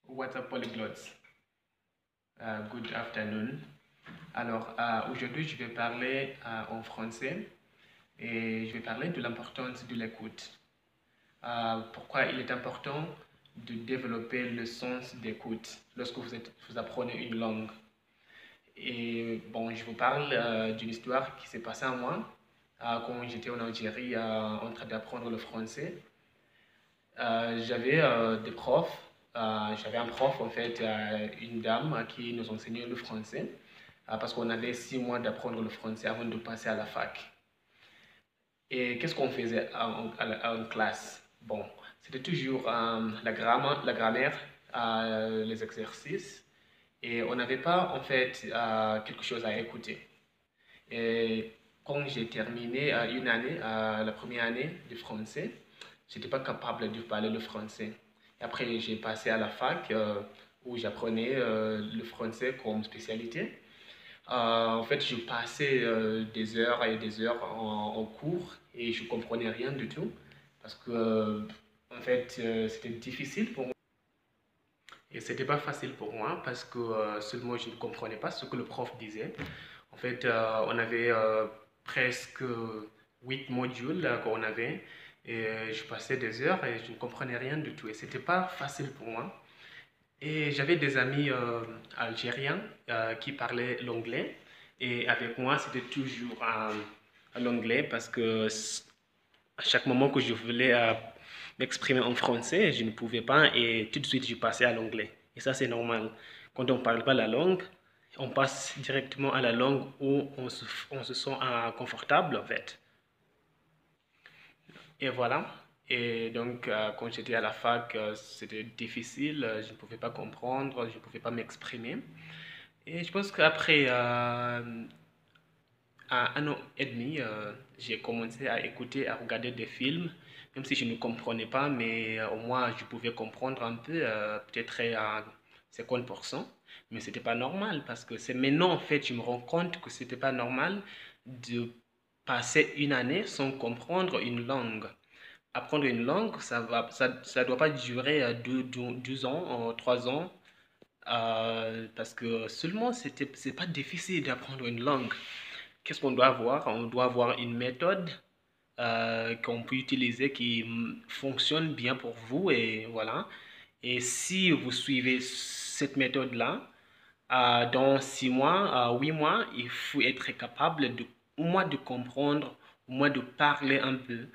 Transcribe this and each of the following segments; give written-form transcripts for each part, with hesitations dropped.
What's up polyglots? Good afternoon. Alors aujourd'hui je vais parler en français et je vais parler de l'importance de l'écoute. Pourquoi il est important de développer le sens d'écoute lorsque vous apprenez une langue. Et bon, je vous parle d'une histoire qui s'est passée à moi quand j'étais en Algérie en train d'apprendre le français. J'avais des profs. J'avais un prof, en fait, une dame qui nous enseignait le français, parce qu'on avait 6 mois d'apprendre le français avant de passer à la fac. Et qu'est-ce qu'on faisait en classe? Bon, c'était toujours la grammaire, les exercices, et on n'avait pas, en fait, quelque chose à écouter. Et quand j'ai terminé une année, la première année de français, je n'étais pas capable de parler le français. Et après, j'ai passé à la fac où j'apprenais le français comme spécialité. En fait, je passais des heures et des heures en cours et je comprenais rien du tout parce que, en fait, c'était difficile pour moi. Et c'était pas facile pour moi parce que seulement je ne comprenais pas ce que le prof disait. En fait, on avait presque 8 modules qu'on avait et je passais des heures et je ne comprenais rien du tout. Et c'était pas facile pour moi. Et j'avais des amis algériens qui parlaient l'anglais et avec moi c'était toujours l'anglais parce que à chaque moment que je voulais m'exprimer en français, je ne pouvais pas et tout de suite je passais à l'anglais. Et ça c'est normal. Quand on ne parle pas la langue, on passe directement à la langue où on se sent confortable en fait. Et voilà. Et donc, quand j'étais à la fac, c'était difficile, je ne pouvais pas comprendre, je ne pouvais pas m'exprimer. Et je pense qu'après un an et demi, j'ai commencé à écouter, à regarder des films, même si je ne comprenais pas, mais au moins je pouvais comprendre un peu, peut-être à 50%. Mais c'était pas normal parce que c'est maintenant en fait, je me rends compte que c'était pas normal de passer une année sans comprendre une langue. Apprendre une langue, ça doit pas durer 2 ans, 3 ans, parce que seulement c'est pas difficile d'apprendre une langue. Qu'est-ce qu'on doit avoir? On doit avoir une méthode qu'on peut utiliser qui fonctionne bien pour vous et voilà. Et si vous suivez cette méthode-là, dans 6 mois, 8 mois, il faut être capable de, au moins de comprendre, au moins de parler un peu.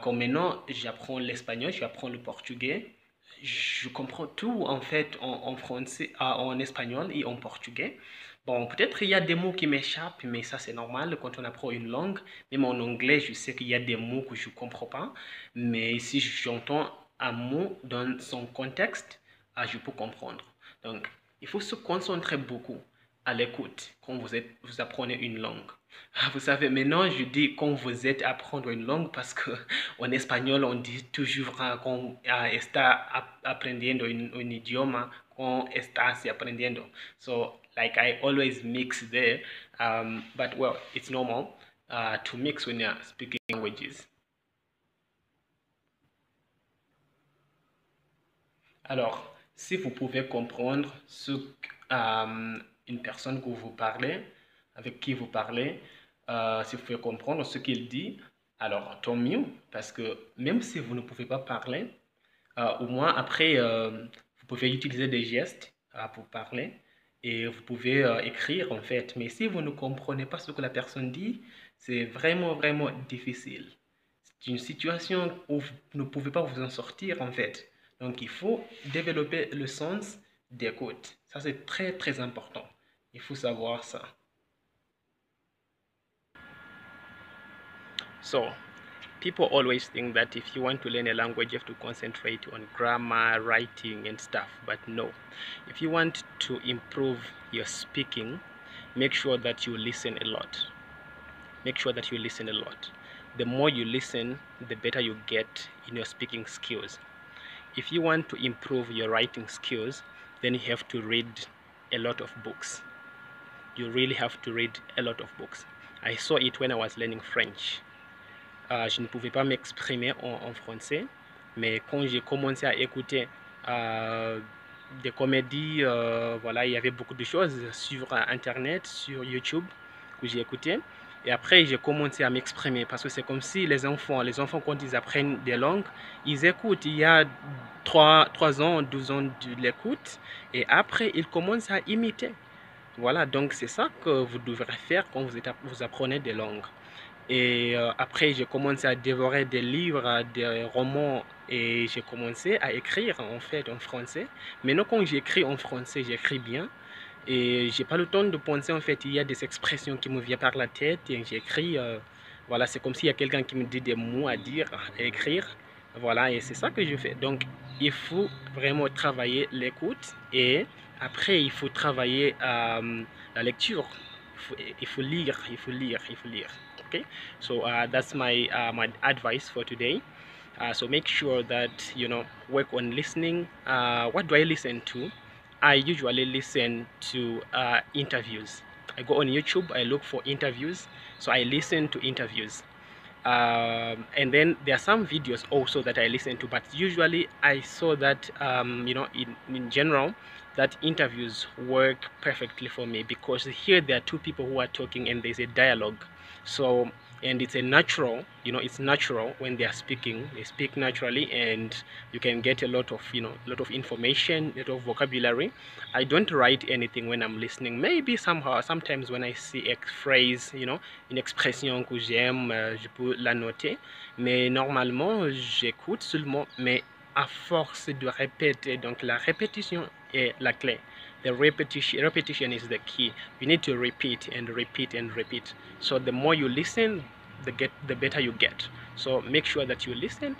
Comme maintenant, j'apprends l'espagnol, j'apprends le portugais. Je comprends tout en fait en français, en espagnol et en portugais. Bon, peut-être il y a des mots qui m'échappent, mais ça c'est normal quand on apprend une langue. Même en anglais, je sais qu'il y a des mots que je ne comprends pas. Mais si j'entends un mot dans son contexte, je peux comprendre. Donc, il faut se concentrer beaucoup à l'écoute quand vous apprenez une langue. Vous savez, maintenant je dis quand vous êtes à apprendre une langue parce que en espagnol on dit toujours quand está aprendiendo un idioma, quand estás aprendiendo. So like I always mix there, but well, it's normal to mix when you're speaking languages. Alors, si vous pouvez comprendre ce une personne que vous parlez, avec qui vous parlez, si vous pouvez comprendre ce qu'il dit, alors tant mieux, parce que même si vous ne pouvez pas parler, au moins après, vous pouvez utiliser des gestes pour parler et vous pouvez écrire en fait. Mais si vous ne comprenez pas ce que la personne dit, c'est vraiment, vraiment difficile. C'est une situation où vous ne pouvez pas vous en sortir en fait. Donc il faut développer le sens d'écoute. Ça c'est très très important. Il faut savoir ça. So, people always think that if you want to learn a language, you have to concentrate on grammar, writing, and stuff. But no, if you want to improve your speaking, make sure that you listen a lot. Make sure that you listen a lot. The more you listen, the better you get in your speaking skills. If you want to improve your writing skills, then you have to read a lot of books. You really have to read a lot of books. I saw it when I was learning French. Je ne pouvais pas m'exprimer en français, mais quand j'ai commencé à écouter des comédies, voilà, il y avait beaucoup de choses sur Internet, sur YouTube que j'ai écouté. Et après, j'ai commencé à m'exprimer parce que c'est comme si les enfants quand ils apprennent des langues, ils écoutent. Il y a 3 ans, 12 ans de l'écoute et après, ils commencent à imiter. Voilà, donc c'est ça que vous devrez faire quand vous apprenez des langues. Et après, j'ai commencé à dévorer des livres, des romans et j'ai commencé à écrire en fait en français. Maintenant, quand j'écris en français, j'écris bien et j'ai pas le temps de penser en fait. Il y a des expressions qui me viennent par la tête et j'écris. Voilà, c'est comme s'il y a quelqu'un qui me dit des mots à dire, à écrire. Voilà, et c'est ça que je fais. Donc, il faut vraiment travailler l'écoute et après, il faut travailler la lecture. Il faut lire, il faut lire, il faut lire. Okay, so that's my advice for today. So make sure that work on listening. What do I listen to? I usually listen to interviews. I go on YouTube, I look for interviews, so I listen to interviews. And then there are some videos also that I listen to, but usually I saw that in general that interviews work perfectly for me because here there are two people who are talking and there's a dialogue. So and it's a natural, it's natural when they are speaking. They speak naturally, and you can get a lot of information, a lot of vocabulary. I don't write anything when I'm listening. Maybe sometimes when I see a phrase, une expression que j'aime, je peux la noter. Mais normalement, j'écoute seulement. Mais à force de répéter, donc la répétition est la clé. The repetition is the key. You need to repeat and repeat and repeat. So the more you listen, the better you get. So make sure that you listen.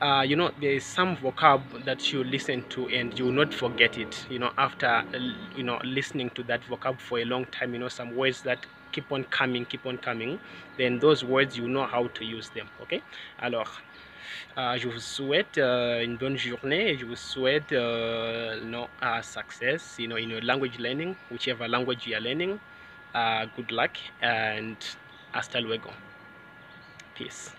There is some vocab that you listen to and you will not forget it. After listening to that vocab for a long time, some words that keep on coming, then those words you know how to use them. Okay. Alors, je vous souhaite une bonne journée et je vous souhaite success, in language learning, whichever language you are learning. Good luck and hasta luego. Peace.